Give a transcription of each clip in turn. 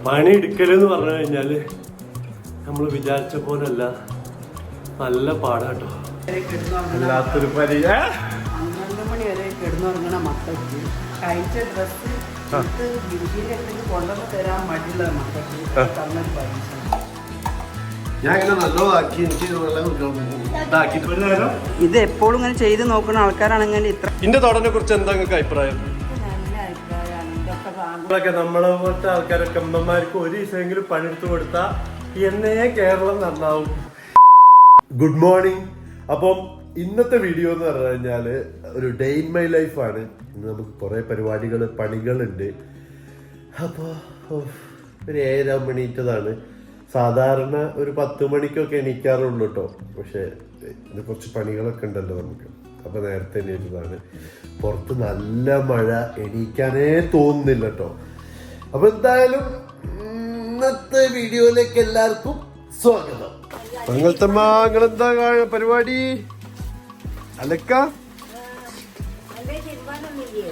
പണി എടുക്കലെന്ന് പറഞ്ഞു കഴിഞ്ഞാല് നമ്മൾ വിചാരിച്ച പോലല്ല, നല്ല പാടാട്ടോ. വല്ലാത്തൊരു പരി. 12 മണി വരെ കിടന്നുറങ്ങണ മക്കൾക്ക് കഴിച്ച ഡ്രസ്സ് കൊണ്ടുവന്ന് തരാൻ മടിയുള്ള മക്കൾക്ക് തന്നൊരു പരീക്ഷ. ഞാൻ ഇങ്ങനെ നല്ലതാക്കി എനിക്ക് ഇത് എപ്പോഴും ഇങ്ങനെ ചെയ്ത് നോക്കുന്ന ആൾക്കാരാണെങ്കിൽ ഇത്ര ഇതിന്റെ തോടനെ കുറിച്ച് എന്താ നിങ്ങൾക്ക് അഭിപ്രായം? നല്ല അഭിപ്രായമാണ്. ഇതൊക്കെ നമ്മളെ പോലത്തെ ആൾക്കാരൊക്കെ അമ്മമാർക്ക് ഒരു ദിവസമെങ്കിലും പണിയെടുത്ത് കൊടുത്താൽ എന്നേ കേരളം നന്നാവും. Good morning. അപ്പം ഇന്നത്തെ വീഡിയോ എന്ന് പറഞ്ഞു കഴിഞ്ഞാല് ഒരു ഡേ ഇൻ മൈ ലൈഫാണ്. ഇന്ന് നമുക്ക് കുറെ പരിപാടികൾ പണികളുണ്ട്. അപ്പോൾ ഒരു 7 മണിറ്റതാണ്. സാധാരണ ഒരു 10 മണിക്കൊക്കെ എണീക്കാറുള്ളൂ കേട്ടോ. പക്ഷെ ഇത് കുറച്ച് പണികളൊക്കെ ഉണ്ടല്ലോ നമുക്ക്. അപ്പൊ നേരത്തെ എണീറ്റതാണ്. പുറത്ത് നല്ല മഴ, എണീക്കാനേ തോന്നുന്നില്ല കേട്ടോ. അപ്പൊ എന്തായാലും ഇന്നത്തെ വീഡിയോയിലേക്ക് എല്ലാവർക്കും സ്വാഗതം. മംഗളത്തമ്മ പരിപാടി അലക്ക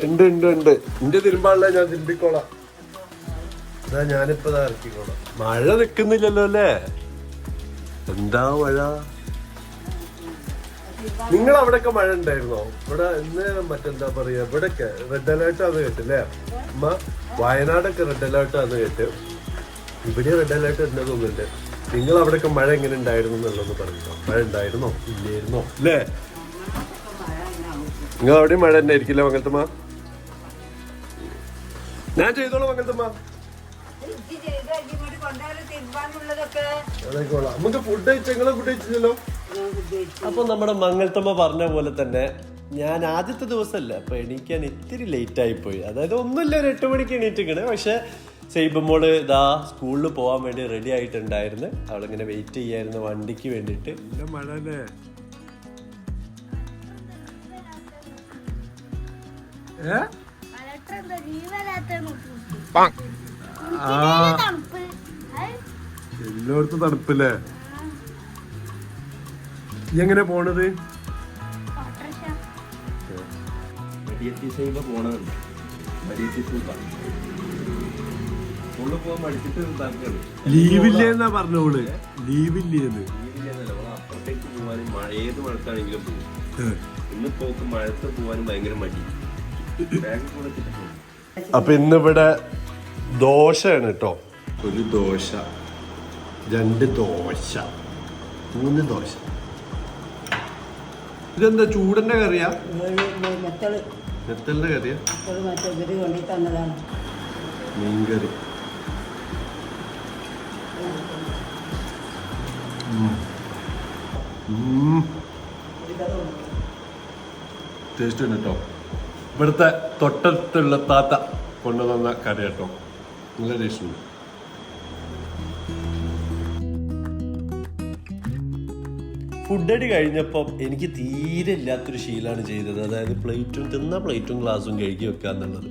ഉണ്ട് ഉണ്ട് ഉണ്ട്. എന്റെ തിരുമ്പാളില്ല, ഞാൻ തിരുമ്പിക്കോളാം. ഞാനിപ്പോ ഇറക്കിക്കോളാം. മഴ നിക്കുന്നില്ലല്ലോ അല്ലേ? എന്താ മഴ? നിങ്ങൾ അവിടെയൊക്കെ മഴ ഉണ്ടായിരുന്നോ? ഇവിടെ ഇന്ന് മറ്റെന്താ പറയാ, ഇവിടെയൊക്കെ റെഡ് അലേർട്ട് ആന്ന് കേട്ടില്ലേ അമ്മ? വയനാടൊക്കെ റെഡ് അലേർട്ട് ആന്ന് കേട്ട്. ഇവിടെ റെഡ് അലേർട്ട് ഉണ്ട് തോന്നുന്നുണ്ട്. നിങ്ങൾ അവിടെയൊക്കെ മഴ എങ്ങനെ ഉണ്ടായിരുന്നു എന്നുള്ളതെന്ന് പറയുമോ? മഴ ഉണ്ടായിരുന്നോ ഇല്ലായിരുന്നോ അല്ലേ? നിങ്ങൾ അവിടെ മഴ തന്നെ ആയിരിക്കില്ല മംഗളത്തമ്മ? ഞാൻ ചെയ്തോളൂ മംഗളത്തമ്മ. നമുക്ക് ഫുഡ് കഴിച്ചോ? ഫുഡ് കഴിച്ചില്ലല്ലോ. അപ്പൊ നമ്മുടെ മംഗളത്തമ്മ പറഞ്ഞ പോലെ തന്നെ ഞാൻ ആദ്യത്തെ ദിവസമല്ല, അപ്പൊ എണീക്കാൻ ഇത്തിരി ലേറ്റ് ആയി പോയി. അതായത് ഒന്നുമില്ല, ഒരു 8 മണിക്ക് എണീറ്റിക്കണേ. പക്ഷെ സൈബമ്മോള് ഇതാ സ്കൂളിൽ പോകാൻ വേണ്ടി റെഡി ആയിട്ടുണ്ടായിരുന്നു. അവളിങ്ങനെ വെയിറ്റ് ചെയ്യായിരുന്നു വണ്ടിക്ക് വേണ്ടിട്ട്. മഴ അല്ലേ? എല്ലായിടത്തും തണുപ്പല്ലേ? എങ്ങനെ പോണത്? ലീവില്ലേന്നാ പറഞ്ഞോള്. ലീവില്ലേന്ന്. അപ്പുറത്തേക്ക് പോവാനും ഏത് മഴക്കാണെങ്കിലും പോകും. ഇന്ന് പോക്ക് മഴത്ത് പോവാനും ഭയങ്കര മടി. അപ്പൊ ഇന്നിവിടെ ദോശയാണ് കേട്ടോ. ഒരു ദോശ, 2 ദോശ, 3 ദോശ. ഇതെന്താ ചൂടന്റെ കറിയാ? നെത്തലിന്റെ കറിയാ? മീൻകറി. ടേസ്റ്റ് ഉണ്ട് കേട്ടോ. ഇവിടുത്തെ തൊട്ടടുത്തുള്ള താത്ത കൊണ്ടുവന്ന കറി കേട്ടോ. നല്ല ടേസ്റ്റ് ഉണ്ട്. ഫുഡടി കഴിഞ്ഞപ്പം എനിക്ക് തീരെ ഇല്ലാത്തൊരു ശീലമാണ് ചെയ്തത്. അതായത് തിന്ന പ്ലേറ്റും ഗ്ലാസും കഴുകി വെക്കുക എന്നുള്ളത്.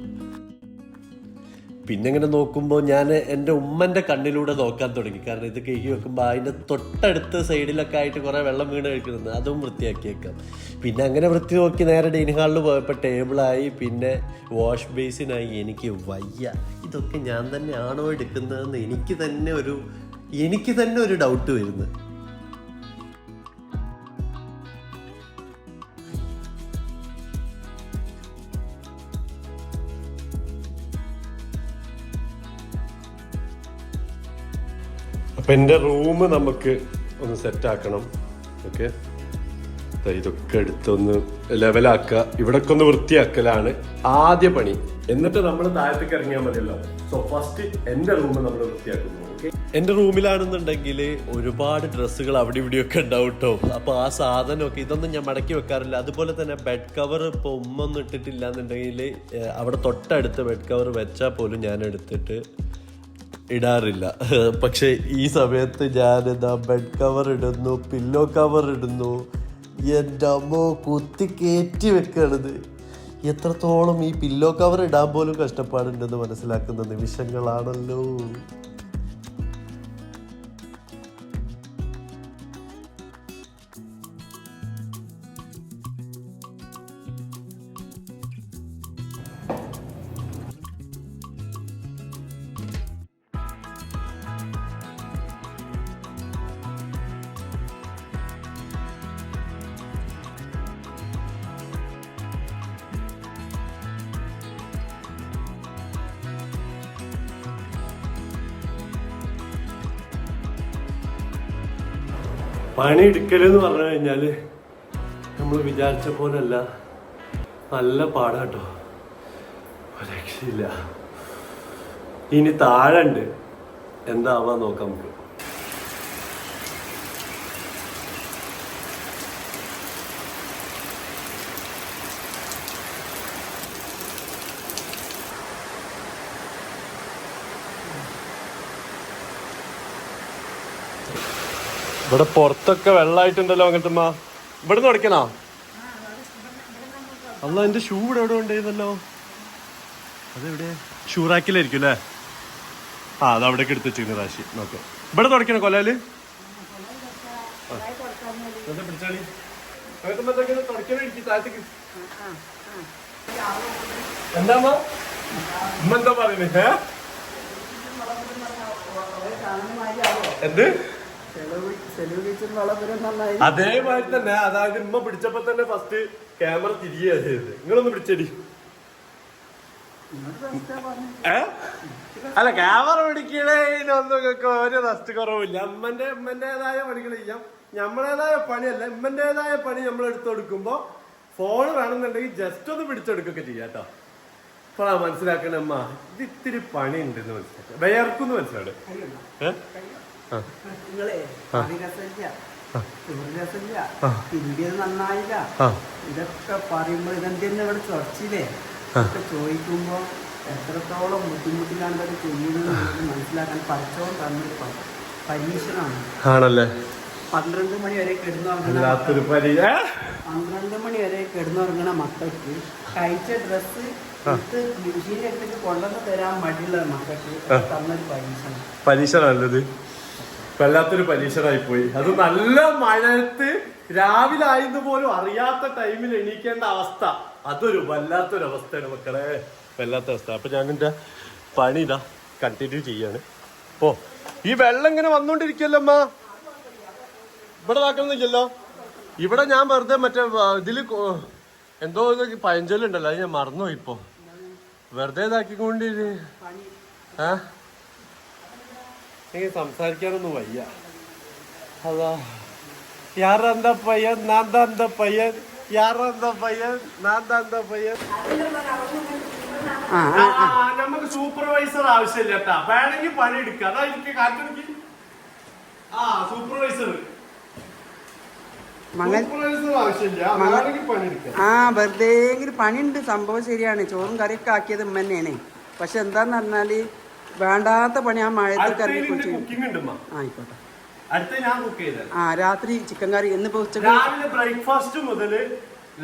പിന്നെ ഇങ്ങനെ നോക്കുമ്പോൾ ഞാൻ എൻ്റെ ഉമ്മൻ്റെ കണ്ണിലൂടെ നോക്കാൻ തുടങ്ങി. കാരണം ഇത് കഴുകി വെക്കുമ്പോൾ അതിൻ്റെ തൊട്ടടുത്ത് സൈഡിലൊക്കെ ആയിട്ട് കുറേ വെള്ളം വീണ് കഴിക്കുന്നുണ്ട്. അതും വൃത്തിയാക്കി വെക്കാം. പിന്നെ അങ്ങനെ വൃത്തി നോക്കി നേരെ ഡൈനിങ് ഹാളിൽ പോയപ്പോൾ ടേബിളായി, പിന്നെ വാഷ് ബേസിനായി. എനിക്ക് വയ്യ, ഇതൊക്കെ ഞാൻ തന്നെയാണോ എടുക്കുന്നതെന്ന് എനിക്ക് തന്നെ ഒരു ഡൗട്ട് വരുന്നു. അപ്പം എൻ്റെ റൂം നമുക്ക് ഒന്ന് സെറ്റാക്കണം. ഓക്കെ, ഇതൊക്കെ എടുത്തൊന്ന് ലെവലാക്കുക. ഇവിടൊക്കെ ഒന്ന് വൃത്തിയാക്കലാണ് ആദ്യ പണി. എന്നിട്ട് നമ്മൾ താഴത്തേക്ക് ഇറങ്ങിയാൽ മതിയല്ലോ. സോ ഫസ്റ്റ് എൻ്റെ റൂം നമ്മൾ വൃത്തിയാക്കുന്നു. ഓക്കെ, എൻ്റെ റൂമിലാണെന്നുണ്ടെങ്കിൽ ഒരുപാട് ഡ്രസ്സുകൾ അവിടെ ഇവിടെയൊക്കെ ഉണ്ടാവും കേട്ടോ. അപ്പോൾ ആ സാധനമൊക്കെ ഇതൊന്നും ഞാൻ മടക്കി വെക്കാറില്ല. അതുപോലെ തന്നെ ബെഡ് കവർ ഇപ്പോൾ ഉമ്മ ഒന്നും ഇട്ടിട്ടില്ല എന്നുണ്ടെങ്കിൽ അവിടെ തൊട്ടടുത്ത് ബെഡ് കവർ വെച്ചാൽ പോലും ഞാൻ എടുത്തിട്ട് ഇടാറില്ല. പക്ഷെ ഈ സമയത്ത് ഞാനെന്താ ബെഡ് കവർ ഇടുന്നു, പില്ലോ കവർ ഇടുന്നു. എൻ്റെ അമ്മോ, കുത്തി കയറ്റി വെക്കണത്. എത്രത്തോളം ഈ പില്ലോ കവർ ഇടാൻ പോലും കഷ്ടപ്പാടുണ്ടെന്ന് മനസ്സിലാക്കുന്ന നിമിഷങ്ങളാണല്ലോ. പണി എടുക്കലെന്ന് പറഞ്ഞു കഴിഞ്ഞാല് നമ്മൾ വിചാരിച്ച പോലല്ല, നല്ല പാടാട്ടോ, രക്ഷയില്ല. ഇനി താഴെ ഉണ്ട്, എന്താവാ നോക്കാം നമുക്ക്. ഇവിടെ പുറത്തൊക്കെ വെള്ളമായിട്ടുണ്ടല്ലോ അങ്ങനത്തമ്മ. ഇവിടെ തുടക്കണോ? അല്ല, എന്റെ ഷൂ ഇവിടെ എവിടെ ഉണ്ടായിരുന്നല്ലോ. അതെവിടെ? ഷൂറാക്കിലായിരിക്കും അല്ലേ? ആ, അത് അവിടേക്ക് എടുത്ത് വെച്ചിരുന്നു റാശി. നോക്കെ ഇവിടെ തുടക്കണോ കൊല്ലാല്? എന്താ ഉമ്മ എന്താ പറയുന്നത്? എന്ത്? അതേമാതിരി തന്നെ, അതായത് ഉമ്മ പിടിച്ചപ്പോ തന്നെ ഫസ്റ്റ് ക്യാമറ തിരികെ ചെയ്തത്. നിങ്ങളൊന്ന് പിടിച്ചടി. അല്ല, ക്യാമറ പിടിക്കണേനൊന്നും ഒരു റെസ്റ്റ് കുറവില്ല. ഉമ്മന്റേതായ പണികൾ ചെയ്യാം, നമ്മളേതായ പണിയല്ല, ഉമ്മന്റേതായ പണി നമ്മൾ എടുത്തു കൊടുക്കുമ്പോ ഫോൺ വേണമെന്നുണ്ടെങ്കിൽ ജസ്റ്റ് ഒന്ന് പിടിച്ചെടുക്കൊക്കെ ചെയ്യാം കേട്ടോ. ഇപ്പോഴാ മനസ്സിലാക്കണ അമ്മ, ഇത് ഇത്തിരി പണി ഉണ്ടെന്ന് മനസ്സിലാക്കുക, വയർക്കുന്ന് മനസ്സിലാട്. നന്നായില്ല ഇതൊക്കെ പറയുമ്പോ ഇതെന്തെന്നെ ഇവിടെ ചൊറച്ചില്ലേ ചോദിക്കുമ്പോ എത്രത്തോളം ബുദ്ധിമുട്ടിലാണ് ഇതൊക്കെ ചെയ്യുന്നത് മനസ്സിലാക്കാൻ പഠിച്ചോളം തന്നൊരു പരീക്ഷണമാണ്. ആണല്ലേ? 12 മണി വരെ കിടന്നുറങ്ങണ 12 മണി വരെ കിടന്നുറങ്ങണ മക്കൾക്ക് കഴിച്ച ഡ്രസ്സ് മെഷീൻ എടുത്തിട്ട് കൊണ്ടുവന്ന് തരാൻ മടിയുള്ള മക്കൾക്ക് തന്നൊരു പരീക്ഷണല്ലത്. വല്ലാത്തൊരു പരീക്ഷണമായി പോയി. അത് നല്ല മഴയത്ത് രാവിലെ ആയിരുന്നു പോലും അറിയാത്ത ടൈമിൽ എണീക്കേണ്ട അവസ്ഥ, അതൊരു വല്ലാത്തൊരു അവസ്ഥയാണ് മക്കളെ, വല്ലാത്ത അവസ്ഥ. അപ്പൊ ഞാൻ എന്റെ പണി ഇതാ കണ്ടിന്യൂ ചെയ്യാണ്. ഓ, ഈ വെള്ളം ഇങ്ങനെ വന്നോണ്ടിരിക്കല്ലോ അമ്മ. ഇവിടെ ഇതാക്കണമെന്നില്ലല്ലോ. ഇവിടെ ഞാൻ വെറുതെ മറ്റേ ഇതില് എന്തോ പഴഞ്ചൊല്ലുണ്ടല്ലോ, അത് ഞാൻ മറന്നുപോയി ഇപ്പൊ. വെറുതെ ഇതാക്കിക്കൊണ്ടിര് എനിക്ക് സംസാരിക്കാനൊന്നും വയ്യ. അതാ യാറെന്താ പയ്യൻ, നാന്താ പയ്യൻ, യാറെന്താ പയ്യൻ, നാന്താ പയ്യൻ. നമുക്ക് സൂപ്പർവൈസർ ആവശ്യമില്ല കേട്ടാ, വേണമെങ്കിൽ പണി എടുക്കുക. അതാ എനിക്ക് കാറ്റടിക്ക്. സൂപ്പർവൈസർ വെറുതെ പണിയുണ്ട്. സംഭവം ശരിയാണ്, ചോറും കറിയൊക്കെ ആക്കിയത് ഉമ്മ തന്നെയാണ്. പക്ഷെ എന്താന്ന് പറഞ്ഞാല് വേണ്ടാത്ത പണി ആ മഴയത്ത് കറി ആയിക്കോട്ടെ. രാത്രി ചിക്കൻ കറി എന്നിപ്പോ ഉച്ചക്ക് ബ്രേക്ക്ഫാസ്റ്റ് മുതൽ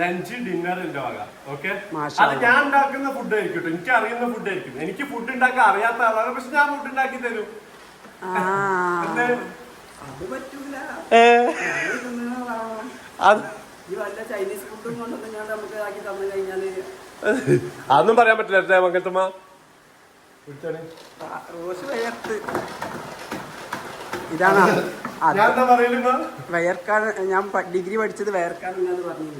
ലഞ്ച് ഡിന്നർ എന്റെ വക. ഓക്കെ, അത് ഞാൻ ഉണ്ടാക്കുന്ന ഫുഡ് ആയിരിക്കും, എനിക്ക് അറിയുന്ന ഫുഡ് ആയിരിക്കും. എനിക്ക് ഫുഡ് ഉണ്ടാക്കാൻ അറിയാത്ത ആളാണ്, പക്ഷെ ഞാൻ ഫുഡ് ഉണ്ടാക്കി തരും. അത് പറ്റൂല. ചൈനീസ് ഫുഡും കൊണ്ടൊന്നും ഞാൻ നമുക്ക് ആക്കി തന്നു കഴിഞ്ഞാല് അതൊന്നും പറയാൻ പറ്റില്ല മംഗലത്തമ്മ. ഇതാണ് വയർക്കാൻ. ഞാൻ ഡിഗ്രി പഠിച്ചത് വയർക്കാണെന്ന് പറഞ്ഞു.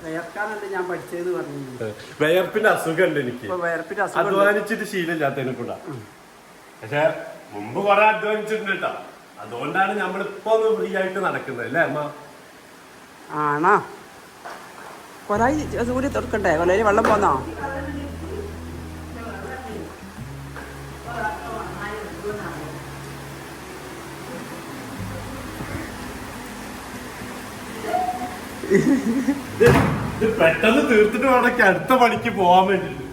വയർക്കാനല്ല ഞാൻ പഠിച്ചതെന്ന് പറഞ്ഞു. വയർപ്പിന്റെ അസുഖം ഉണ്ട് എനിക്ക്. വയർപ്പിന്റെ അസുഖം അധ്വാനിച്ചിട്ട് ശീലമില്ലാത്തതിനെ കൂടാ. പക്ഷെ മുമ്പ് കുറെ അധ്വാനിച്ചിട്ടുണ്ട് കേട്ടോ. അതുകൊണ്ടാണ് നമ്മളിപ്പോ ഒന്ന് ഫ്രീ ആയിട്ട് നടക്കുന്നത് അല്ലേ അമ്മ? ആണോ? കൊലായി സൂര്യ തുറക്കണ്ടേ? കൊലയിൽ വെള്ളം പോന്നോ? പെട്ടെന്ന് തീർത്തിട്ട് വേണം അടുത്ത പണിക്ക് പോവാൻ വേണ്ടിട്ട്.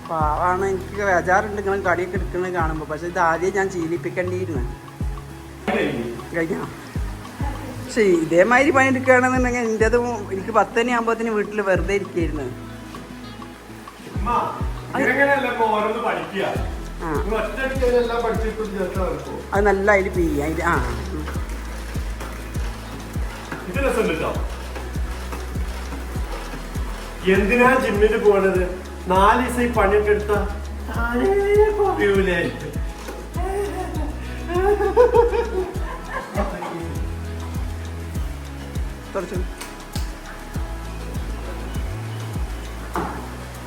പാവാണ്, എനിക്ക് ബേജാറുണ്ട് നിങ്ങളും കടിയൊക്കെ എടുക്കുന്നത് കാണുമ്പോ. പക്ഷെ ഇത് ആദ്യം ഞാൻ ശീലിപ്പിക്കേണ്ടിയിരുന്നു. കഴിഞ്ഞോ? പക്ഷെ ഇതേമാതിരി പണി എടുക്കുകയാണെന്നുണ്ടെങ്കിൽ എൻ്റെതും എനിക്ക് 10 മണിയാകുമ്പോഴത്തേന് വീട്ടിൽ വെറുതെ ഇരിക്കായിരുന്നു. അത് നല്ല അതിൽ പിയ്യ അതിൽ എന്തിനാ ജിമ്മിൽ പോണത്? 4 ദിവസം ഈ പണിയൊക്കെ എടുത്ത പറയൂലേ.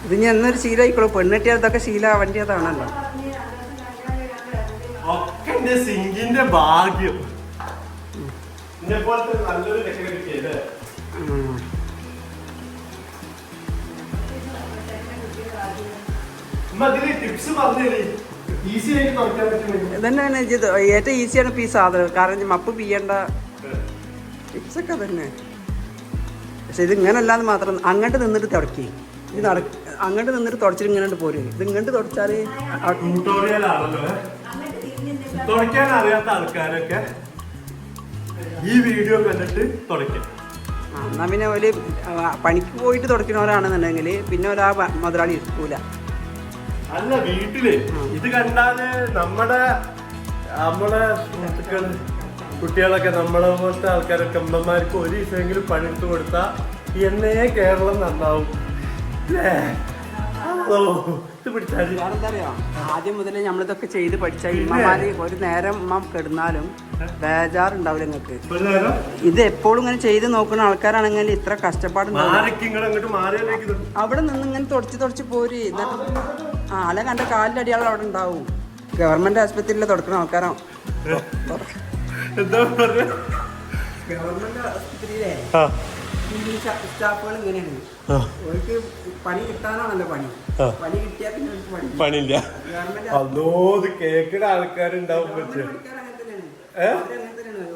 ഇത് ഞാൻ എന്നൊരു ശീലമായിക്കോളൂ. പെണ്ണെട്ടിയാൽ ഇതൊക്കെ ശീലമാവേണ്ടിയതാണല്ലോ. ഒക്കെ എന്റെ സിങ്കിന്റെ ഭാഗ്യം. ഇതിനെ പോലത്തെ നല്ലൊരു രക്ഷ കിട്ടിയല്ലേ. ടിപ്സ് പറഞ്ഞേ, ഈസി ആയിട്ട് തുറക്കാൻ പറ്റും. ഇതന്നെയാണ് ഏറ്റവും ഈസിയാണ് ഇപ്പൊ ഈ സാധനം. കാരണം മപ്പ് പിയ്യണ്ട ടിപ്സൊക്കെ തന്നെ. പക്ഷെ ഇത് ഇങ്ങനെ അല്ലാന്ന് മാത്രം അങ്ങോട്ട് നിന്നിട്ട് തുടക്കി. ഇത് അങ്ങോട്ട് നിന്നിട്ട് തുടച്ചിട്ട് ഇങ്ങനെ പോരും. ഇത് ഇങ്ങോട്ട് തുടച്ചാല് ട്യൂട്ടോറിയൽ ആണല്ലോ. തുടയ്ക്കാൻ അറിയാത്ത ആൾക്കാരൊക്കെ ഈ വീഡിയോ കണ്ടിട്ട് തുടയ്ക്കാം. എന്നാ പിന്നെ ഒരു പണിക്ക് പോയിട്ട് തുടയ്ക്കണവരാണെന്നുണ്ടെങ്കിൽ പിന്നെ ഒരാ മുതലാളി ഇരിക്കൂല. അല്ല, വീട്ടില് ഇത് കണ്ടാല് നമ്മുടെ സുഹൃത്തുക്കള് കുട്ടികളൊക്കെ നമ്മളെ പോലത്തെ ആൾക്കാരൊക്കെ അമ്മമാർക്ക് ഒരു ദിവസമെങ്കിലും പണിയെടുത്ത് കൊടുത്താൽ എന്നേ കേരളം നന്നാവും. എന്താ അറിയോ, ആദ്യം മുതലേ നമ്മളിതൊക്കെ ചെയ്ത് പഠിച്ച ഇമ്മമാര് ഒരു നേരം ഉമ്മ കിടന്നാലും ബേജാറുണ്ടാവില്ല നിങ്ങൾക്ക്. ഇത് എപ്പോഴും ഇങ്ങനെ ചെയ്ത് നോക്കുന്ന ആൾക്കാരാണെങ്കിൽ ഇത്ര കഷ്ടപ്പാടുണ്ടാവും. അവിടെ നിന്ന് ഇങ്ങനെ തുടച്ച് പോര്. എന്നിട്ട് അല്ലെങ്കിൽ എൻ്റെ കാലിൻ്റെ അടിയാളം അവിടെ ഉണ്ടാവും. ഗവൺമെന്റ് ആശുപത്രിയിൽ തുടക്കുന്ന ആൾക്കാരാണ്. ഗവൺമെന്റ് ആശുപത്രിയിലെ സ്റ്റാഫുകൾ ഇങ്ങനെയാണ്. അവർക്ക് പണി കിട്ടാനാണല്ലോ പണി. പണി കിട്ടിയാൽ പിന്നെ പണിയില്ല. കേൾക്കുന്ന ആൾക്കാരുണ്ടാവും.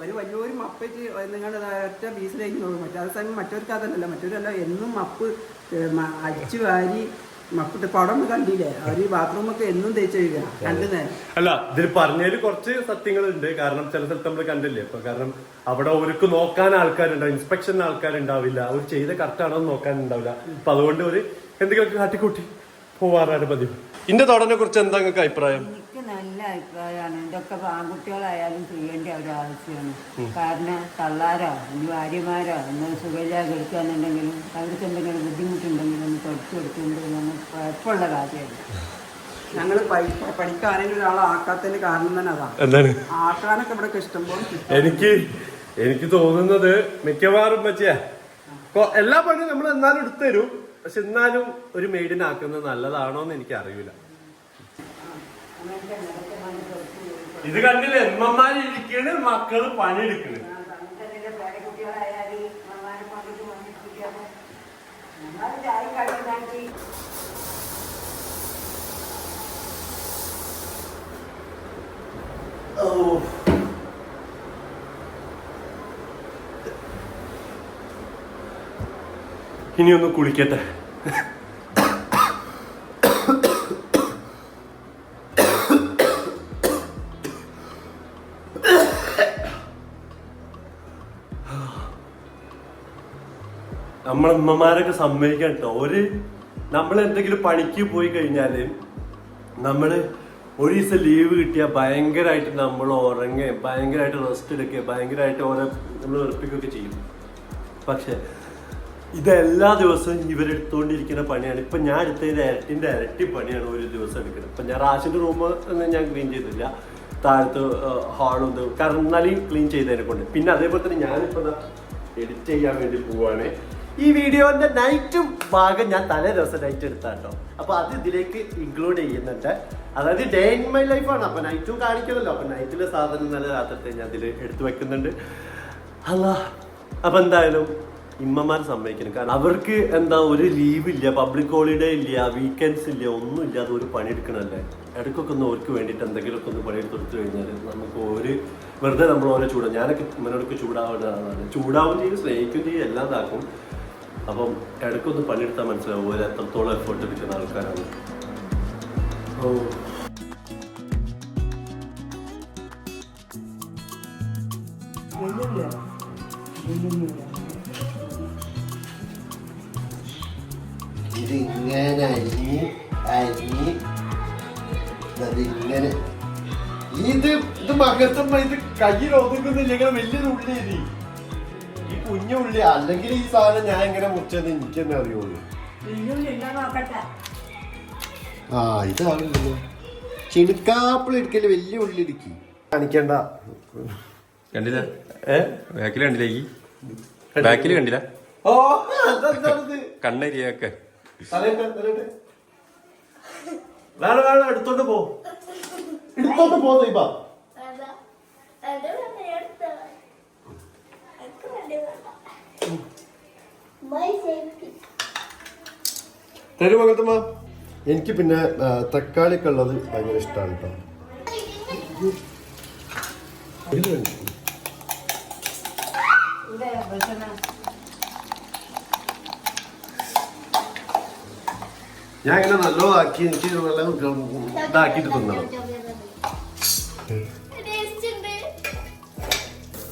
ഒരു വലിയൊരു മപ്പേറ്റ് നിങ്ങളുടെ ഒറ്റ ബീസിലേക്ക് നോക്കും. മറ്റേ സമയം മറ്റൊരു അതല്ലല്ലോ. മറ്റൊരല്ല എന്നും മപ്പ് അടിച്ചു വാരി മപ്പിട്ട് പടം കണ്ടില്ലേ അവര് ബാത്റൂമൊക്കെ എന്നും തേച്ച് കഴിക്കണം. രണ്ടു നേരം. അല്ല, ഇതിൽ പറഞ്ഞതിൽ കുറച്ച് സത്യങ്ങളുണ്ട്. കാരണം ചില സ്ഥലത്ത് നമ്മൾ കണ്ടില്ലേ. ഇപ്പൊ കാരണം അവിടെ അവർക്ക് നോക്കാൻ ആൾക്കാരുണ്ടാവും, ഇൻസ്പെക്ഷൻ ആൾക്കാരുണ്ടാവില്ല. അവർ ചെയ്ത് കറക്റ്റ് ആണോ എന്ന് നോക്കാനുണ്ടാവില്ല. അപ്പൊ അതുകൊണ്ട് ഒരു എന്തെങ്കിലുമൊക്കെ കാട്ടിക്കൂട്ടി പോവാറാണ് പതിവ്. ഇന്റെ തോടനെ കുറിച്ച് എന്താ നിങ്ങൾക്ക് അഭിപ്രായം? എനിക്ക് നല്ല അഭിപ്രായമാണ്. ഇതൊക്കെ ആൺകുട്ടികളായാലും ചെയ്യേണ്ട ഒരു ആവശ്യമാണ്. കാരണം തള്ളാരോ ഇനി ഭാര്യമാരോ എന്തെങ്കിലും സുഖമില്ലാതെ എടുക്കുകയാണെന്നുണ്ടെങ്കിലും അവർക്ക് എന്തെങ്കിലും ബുദ്ധിമുട്ടുണ്ടെങ്കിലും ഒന്ന് തുടച്ചു കൊടുക്കുന്നത് നമുക്ക് കുഴപ്പമുള്ള കാര്യമാണ്. ഞങ്ങൾ പഠിക്കാനെങ്കിലും ഒരാളെ ആക്കാത്തതിന് കാരണം തന്നെ അതാണ്. എന്താണ് ആക്കാനൊക്കെ ഇവിടെ ഇഷ്ടംപോലെ. എനിക്ക് തോന്നുന്നത് മിക്കവാറും വെച്ചേ എല്ലാ പണിയും നമ്മൾ എന്നാലും എടുത്തുതരും. പക്ഷെ എന്നാലും ഒരു മെയ്ഡിനാക്കുന്നത് നല്ലതാണോന്ന് എനിക്ക് അറിയില്ല. ഇത് കണ്ടില്ലേ, എമ്മമാരിരിക്കണ്, മക്കള് പണിയെടുക്കണ്. ഇനിയൊന്ന് കുളിക്കട്ടെ. നമ്മളമ്മമാരൊക്കെ സമ്മതിക്കാൻ കേട്ടോ. നമ്മൾ എന്തെങ്കിലും പണിക്ക് പോയി കഴിഞ്ഞാല് നമ്മള് ഒരു ദിവസം ലീവ് കിട്ടിയാൽ ഭയങ്കരമായിട്ട് നമ്മൾ ഉറങ്ങുകയും ഭയങ്കരമായിട്ട് റെസ്റ്റ് എടുക്കുകയും ഭയങ്കരമായിട്ട് നമ്മൾ ഉറപ്പിക്കുകയൊക്കെ ചെയ്യും. പക്ഷെ ഇതെല്ലാ ദിവസവും ഇവരെടുത്തുകൊണ്ടിരിക്കുന്ന പണിയാണ്. ഇപ്പം ഞാൻ എടുത്തതിൻ്റെ ഇരട്ടി പണിയാണ് ഒരു ദിവസം എടുക്കുന്നത്. ഇപ്പം ഞാൻ റാഷിൻ്റെ റൂം ഒന്നും ഞാൻ ക്ലീൻ ചെയ്തില്ല. താഴത്ത് ഹാളും കാരണം എന്നാലും ക്ലീൻ ചെയ്തതിനെ കൊണ്ട്. പിന്നെ അതേപോലെ തന്നെ ഞാനിപ്പോൾ എഡിറ്റ് ചെയ്യാൻ വേണ്ടി പോവാണ്. ഈ വീഡിയോന്റെ നൈറ്റും ഭാഗം ഞാൻ തലേ ദിവസം നൈറ്റ് എടുത്താട്ടോ. അപ്പൊ അത് ഇതിലേക്ക് ഇൻക്ലൂഡ് ചെയ്യുന്നുണ്ട്. അതായത് ഡേ ഇൻ മൈ ലൈഫാണ്. അപ്പൊ നൈറ്റും കാണിക്കണമല്ലോ. അപ്പൊ നൈറ്റിലെ സാധനം നല്ല രാത്രി ഞാൻ അതിൽ എടുത്തു വെക്കുന്നുണ്ട്. അല്ല, അപ്പൊ എന്തായാലും ഇമ്മമാർ സമ്മതിക്കണം. കാരണം അവർക്ക് ഒരു ലീവ് ഇല്ല, പബ്ലിക് ഹോളിഡേ ഇല്ല, വീക്കെൻഡ്സ് ഇല്ല, ഒന്നും ഇല്ലാതെ ഒരു പണിയെടുക്കണല്ലേ. ഇടയ്ക്കൊക്കെ ഒന്ന് അവർക്ക് വേണ്ടിയിട്ട് എന്തെങ്കിലുമൊക്കെ ഒന്ന് പണിയെടുത്ത് കൊടുത്തു കഴിഞ്ഞാൽ നമുക്ക് വെറുതെ നമ്മൾ ഓരോ ഞാനൊക്കെ ഇമ്മനോടൊക്കെ ചൂടാവേണ്ട ആളാണ്. ചൂടാവും ചെയ്യും, സ്നേഹിക്കും ചെയ്യും, എല്ലാം ഇതാക്കും. അപ്പം ഇടയ്ക്കൊന്ന് പണിയെടുത്താൽ മനസ്സിലാവും ഒരു എത്രത്തോളം എഫേർട്ട് എടുക്കുന്ന ആൾക്കാരാണ്. ഇതിങ്ങനെ അരിഞ്ഞ് അതിങ്ങനെ ഇത് മകത്തുമ്പോ ഇത് കയ്യിൽ ഒതുക്കുന്നില്ല. ഇങ്ങനെ വലിയൊരു ഉള്ളി ഈ കുഞ്ഞു ഉള്ളി. അല്ലെങ്കിൽ ഈ സാധനം ഞാൻ എങ്ങനെ മുറിച്ചത് എനിക്ക് തന്നെ അറിയുള്ളൂ. ആ ഇതാവില്ലല്ലോ. ചെടുക്കാപ്പിൾ എടുക്കല് വലിയ ഉള്ളി എടുക്കി കാണിക്കണ്ട. കണ്ടില്ല ബാക്കിൽ കണ്ടില്ല ഈ ബാക്കിൽ കണ്ടില്ല. ഓ അതെന്താണത്? കണ്ണരിയൊക്കെ വേണം എടുത്തോണ്ട് പോ. എടുത്തോണ്ട് പോന്നു. ഇപ്പൊ തരും അങ്ങനത്തെ എനിക്ക് പിന്നെ തക്കാളിയൊക്കെ ഉള്ളത് ഭയങ്കര ഇഷ്ടമാണ് കേട്ടോ. ഞാൻ ഇങ്ങനെ നല്ലതാക്കി എനിക്ക് നല്ല ഇതാക്കിയിട്ട് തിന്നണം.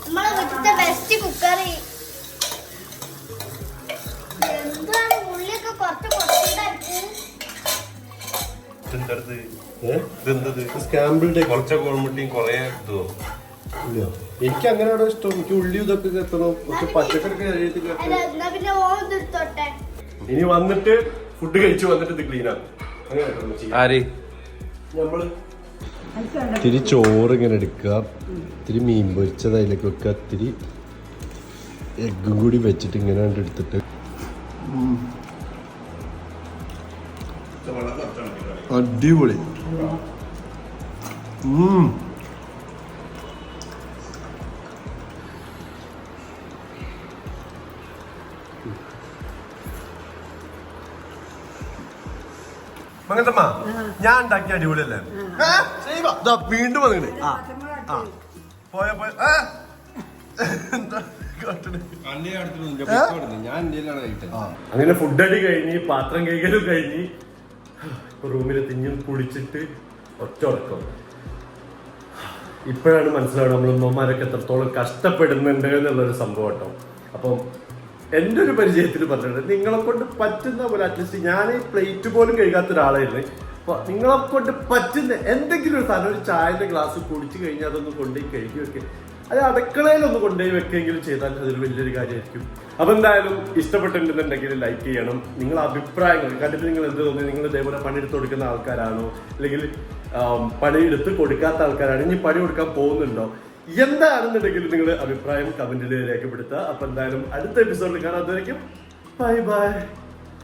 നമ്മളെ വീട്ടിലത്തെ ബെസ്റ്റ് കുക്കറി. എന്താണ് ഉള്ളിയൊക്കെ കുറച്ച് സ്കാമ്പിൾഡ് കുറച്ച് കോഴിമുട്ടിയും കുറേ ഇതോ ഇല്ലയോ? എനിക്ക് അങ്ങനെയാണോ ഇഷ്ടം. എനിക്ക് ഉള്ളി ഇതൊക്കെ എത്തണം, കുറച്ച് പച്ചക്കറി എഴുതി എന്നാ പിന്നെ ഓൻ എടുത്തോട്ടെ. ഇനി വന്നിട്ട് ഫുഡ് കഴിച്ചു വന്നിട്ട് ഇത് ക്ലീൻ ആക്കും. ആര് നമ്മള് ഇത്തിരി ചോറ് ഇങ്ങനെ എടുക്കുക, ഇത്തിരി മീൻ പൊരിച്ചത് അതിലേക്ക് വെക്കുക, ഇത്തിരി എഗ്ഗും കൂടി വെച്ചിട്ട് ഇങ്ങനെ എടുത്തിട്ട് അടിപൊളി. മങ്ങത്തമ്മ ഞാൻ ഉണ്ടാക്കിയ അടിപൊളിയല്ലേ? വീണ്ടും വന്നിട്ട് പോയ പോയ അങ്ങനെ ഫുഡ് അടി കഴിഞ്ഞ് പാത്രം കൈകലും കഴിഞ്ഞ് റൂമിൽ തിഞ്ഞും കുളിച്ചിട്ട് ഒറ്റ ഉറക്കം. ഇപ്പോഴാണ് മനസ്സിലാവുന്നത് നമ്മൾ ഉമ്മമാരൊക്കെ എത്രത്തോളം കഷ്ടപ്പെടുന്നുണ്ട് എന്നുള്ളൊരു സംഭവം കേട്ടോ. അപ്പം എൻ്റെ ഒരു പരിചയത്തിൽ പറഞ്ഞിട്ടുണ്ട്, നിങ്ങളെ കൊണ്ട് പറ്റുന്ന പോലെ അറ്റ്ലീസ്റ്റ് ഞാൻ പ്ലേറ്റ് പോലും കഴുകാത്ത ഒരാളായിരുന്നു. അപ്പൊ നിങ്ങളെ കൊണ്ട് പറ്റുന്ന എന്തെങ്കിലും ഒരു സാധനം, ഒരു ചായന്റെ ഗ്ലാസ് കുടിച്ചു കഴിഞ്ഞാൽ അതൊന്ന് കൊണ്ടുപോയി കഴുകി വെക്കുക, അത് അടുക്കളയിലൊന്ന് കൊണ്ടുപോയി വെക്കെങ്കിലും ചെയ്താൽ അതൊരു വലിയൊരു കാര്യമായിരിക്കും. അപ്പൊ എന്തായാലും ഇഷ്ടപ്പെട്ടിട്ടുണ്ടെന്നുണ്ടെങ്കിൽ ലൈക്ക് ചെയ്യണം. നിങ്ങളുടെ അഭിപ്രായങ്ങൾ കണ്ടിട്ട് നിങ്ങൾ എന്ത് തോന്നി, നിങ്ങൾ ഇതേപോലെ പണിയെടുത്ത് കൊടുക്കുന്ന ആൾക്കാരാണോ അല്ലെങ്കിൽ പണിയെടുത്ത് കൊടുക്കാത്ത ആൾക്കാരാണ്, ഇനി പണി കൊടുക്കാൻ പോകുന്നുണ്ടോ, എന്താണെന്നുണ്ടെങ്കിൽ നിങ്ങൾ അഭിപ്രായം കമന്റിൽ രേഖപ്പെടുത്തുക. അപ്പൊ എന്തായാലും അടുത്ത എപ്പിസോഡിൽ കാണാൻ. Bye bye.